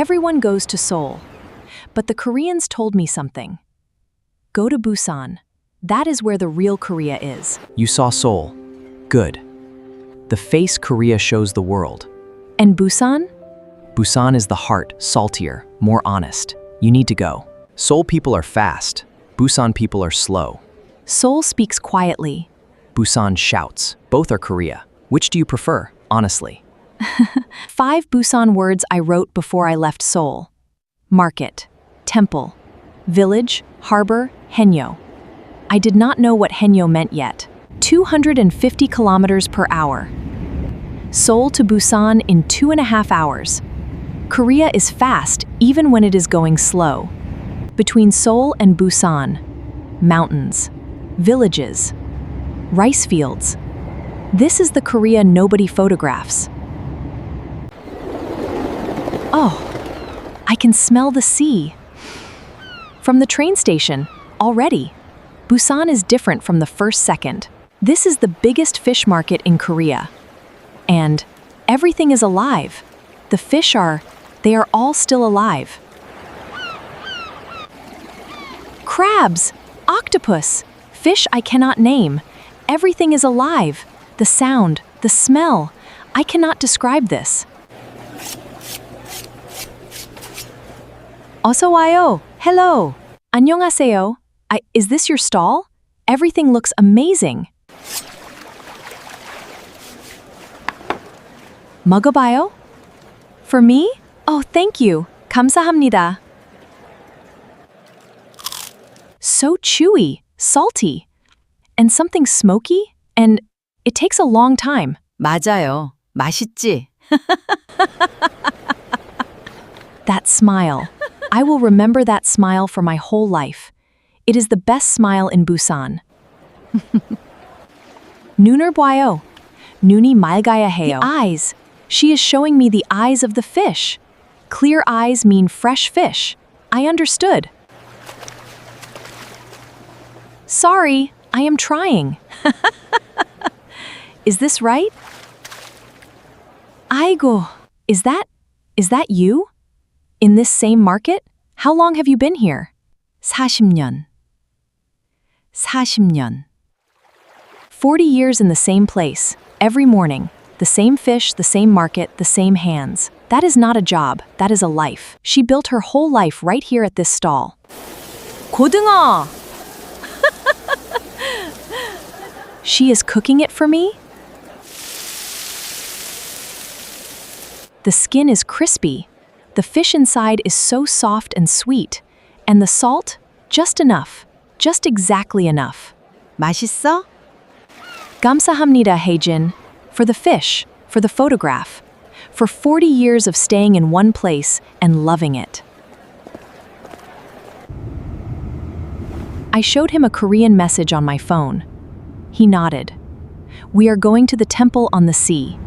Everyone goes to Seoul. But the Koreans told me something. Go to Busan. That is where the real Korea is. You saw Seoul. Good. The face Korea shows the world. And Busan? Busan is the heart, saltier, more honest. You need to go. Seoul people are fast. Busan people are slow. Seoul speaks quietly. Busan shouts. Both are Korea. Which do you prefer, honestly? 5 Busan words I wrote before I left Seoul. Market, temple, village, harbor, haenyeo. I did not know what haenyeo meant yet. 250 kilometers per hour. Seoul to Busan in 2.5 hours. Korea is fast even when it is going slow. Between Seoul and Busan, mountains, villages, rice fields. This is the Korea nobody photographs. Oh, I can smell the sea. From the train station, already. Busan is different from the first second. This is the biggest fish market in Korea. And everything is alive. The fish they are all still alive. Crabs, octopus, fish I cannot name. Everything is alive. The sound, the smell. I cannot describe this. 어서 와요. Hello. annyeonghaseyo. Is this your stall? Everything looks amazing. 먹어봐요? For me? Oh, thank you. 감사합니다. So chewy, salty, and something smoky, and it takes a long time. 맞아요. 맛있지? That smile. I will remember that smile for my whole life. It is the best smile in Busan. 눈을 봐요. 눈이 맑아야 해요. The eyes. She is showing me the eyes of the fish. Clear eyes mean fresh fish. I understood. Sorry, I am trying. Is this right? Aigo, is that you? In this same market? How long have you been here? 40년. 40년. 40 years in the same place, every morning. The same fish, the same market, the same hands. That is not a job, that is a life. She built her whole life right here at this stall. 고등어! She is cooking it for me? The skin is crispy. The fish inside is so soft and sweet. And the salt? Just enough. Just exactly enough. 맛있어? Gamsahamnida, Haejin. For the fish, for the photograph. For 40 years of staying in one place and loving it. I showed him a Korean message on my phone. He nodded. We are going to the temple on the sea.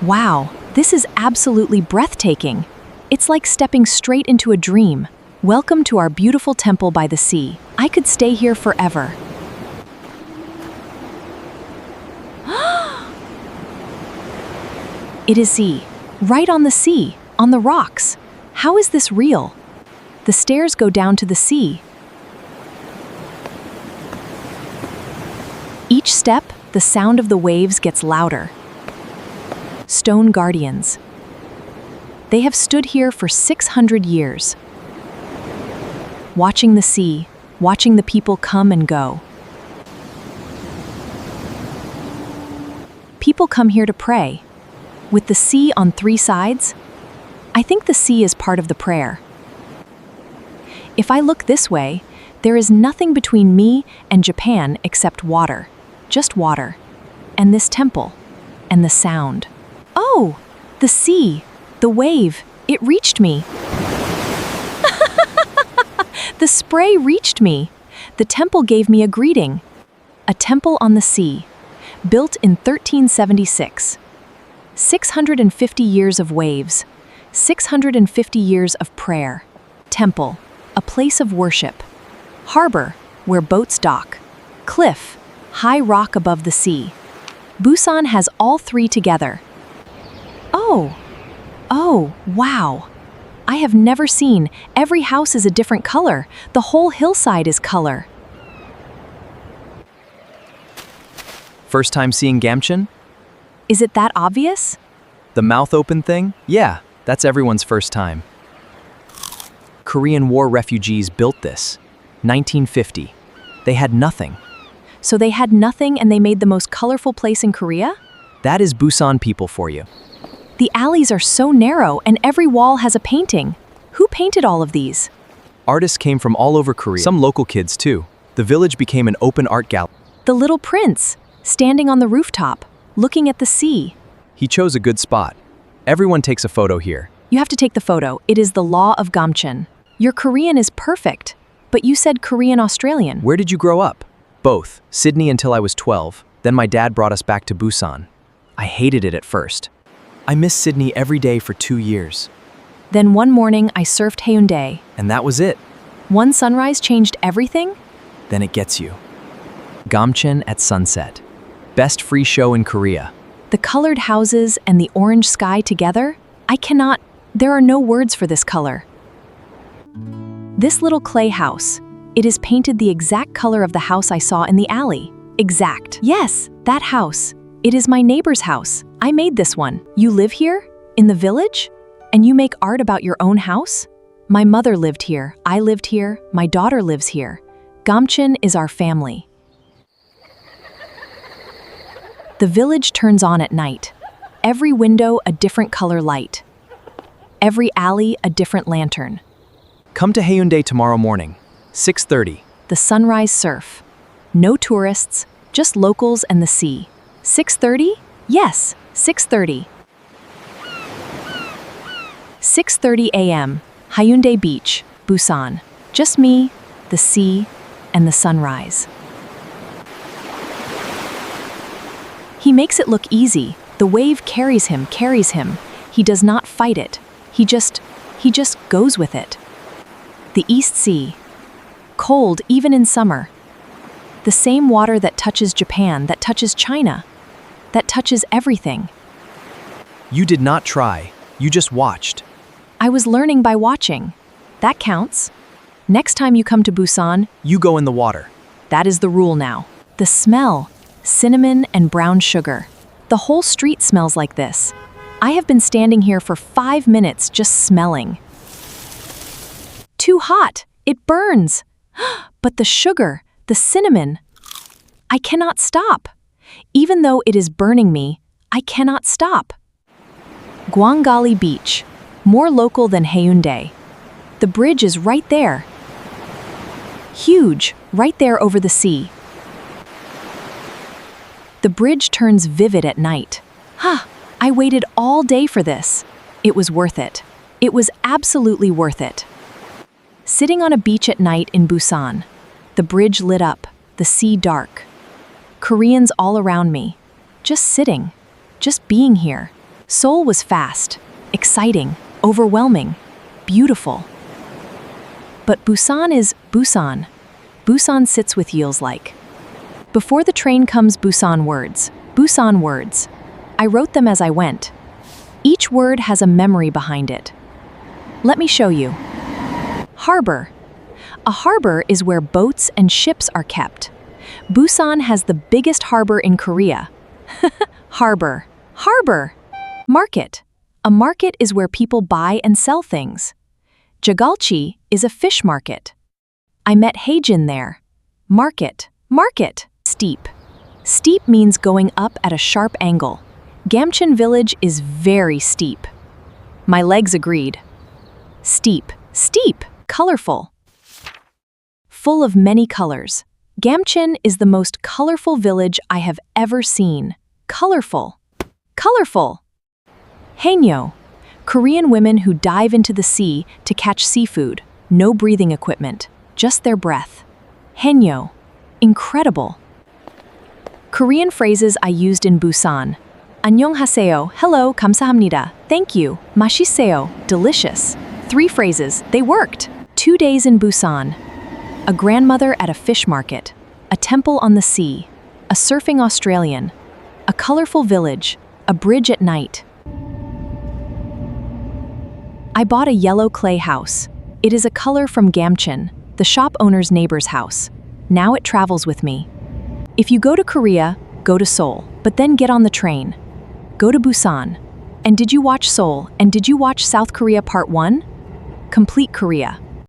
Wow, this is absolutely breathtaking. It's like stepping straight into a dream. Welcome to our beautiful temple by the sea. I could stay here forever. It is sea, right on the sea, on the rocks. How is this real? The stairs go down to the sea. Each step, the sound of the waves gets louder. Stone guardians. They have stood here for 600 years. Watching the sea, watching the people come and go. People come here to pray. With the sea on 3 sides, I think the sea is part of the prayer. If I look this way, there is nothing between me and Japan except water. Just water. And this temple. And the sound. Oh! The sea! The wave! It reached me! The spray reached me! The temple gave me a greeting. A temple on the sea. Built in 1376. 650 years of waves. 650 years of prayer. Temple. A place of worship. Harbor, where boats dock. Cliff, high rock above the sea. Busan has all 3 together. Oh, Oh, wow. I have never seen. Every house is a different color. The whole hillside is color. First time seeing Gamcheon? Is it that obvious? The mouth open thing? Yeah, that's everyone's first time. Korean War refugees built this. 1950. They had nothing. So they had nothing and they made the most colorful place in Korea? That is Busan people for you. The alleys are so narrow and every wall has a painting. Who painted all of these? Artists came from all over Korea, some local kids too. The village became an open art gallery. The little prince, standing on the rooftop, looking at the sea. He chose a good spot. Everyone takes a photo here. You have to take the photo. It is the law of Gamcheon. Your Korean is perfect, but you said Korean Australian. Where did you grow up? Both. Sydney until I was 12. Then my dad brought us back to Busan. I hated it at first. I missed Sydney every day for 2 years. Then one morning I surfed Haeundae. And that was it. One sunrise changed everything? Then it gets you. Gamcheon at sunset. Best free show in Korea. The colored houses and the orange sky together? There are no words for this color. This little clay house. It is painted the exact color of the house I saw in the alley. Exact. Yes, that house. It is my neighbor's house. I made this one. You live here? In the village? And you make art about your own house? My mother lived here. I lived here. My daughter lives here. Gamcheon is our family. The village turns on at night. Every window a different color light. Every alley a different lantern. Come to Haeundae tomorrow morning, 6:30. The sunrise surf. No tourists, just locals and the sea. 6:30? Yes, 6:30. 6:30 a.m., Haeundae Beach, Busan. Just me, the sea, and the sunrise. He makes it look easy. The wave carries him. He does not fight it. He just goes with it. The East Sea. Cold even in summer. The same water that touches Japan, that touches China, that touches everything. You did not try. You just watched. I was learning by watching. That counts. Next time you come to Busan, You go in the water. that is the rule now. The smell, cinnamon and brown sugar. The whole street smells like this. I have been standing here for 5 minutes just smelling. Too hot. It burns. But the sugar, the cinnamon. I cannot stop. Even though it is burning me, I cannot stop. Gwangalli Beach. More local than Haeundae. The bridge is right there. Huge, right there over the sea. The bridge turns vivid at night. I waited all day for this. It was worth it. It was absolutely worth it. Sitting on a beach at night in Busan. The bridge lit up, the sea dark. Koreans all around me. Just sitting, just being here. Seoul was fast, exciting, overwhelming, beautiful. But Busan is Busan. Busan sits with yields like. Before the train comes Busan words. Busan words. I wrote them as I went. Each word has a memory behind it. Let me show you. Harbor. A harbor is where boats and ships are kept. Busan has the biggest harbor in Korea. Harbor. Harbor. Market. A market is where people buy and sell things. Jagalchi is a fish market. I met Haejin there. Market. Market. Steep. Steep means going up at a sharp angle. Gamcheon Village is very steep. My legs agreed. Steep. Steep. Colorful. Full of many colors. Gamcheon is the most colorful village I have ever seen. Colorful. Colorful. Haenyeo. Korean women who dive into the sea to catch seafood. No breathing equipment, just their breath. Haenyeo. Incredible. Korean phrases I used in Busan. annyeonghaseyo, hello, gamsahamnida, thank you, mashisseo, delicious. 3 phrases, they worked. 2 days in Busan. A grandmother at a fish market. A temple on the sea. A surfing Australian. A colorful village. A bridge at night. I bought a yellow clay house. It is a color from Gamcheon, the shop owner's neighbor's house. Now it travels with me. If you go to Korea, go to Seoul, but then get on the train. Go to Busan. And did you watch Seoul? And did you watch South Korea Part 1? Complete Korea.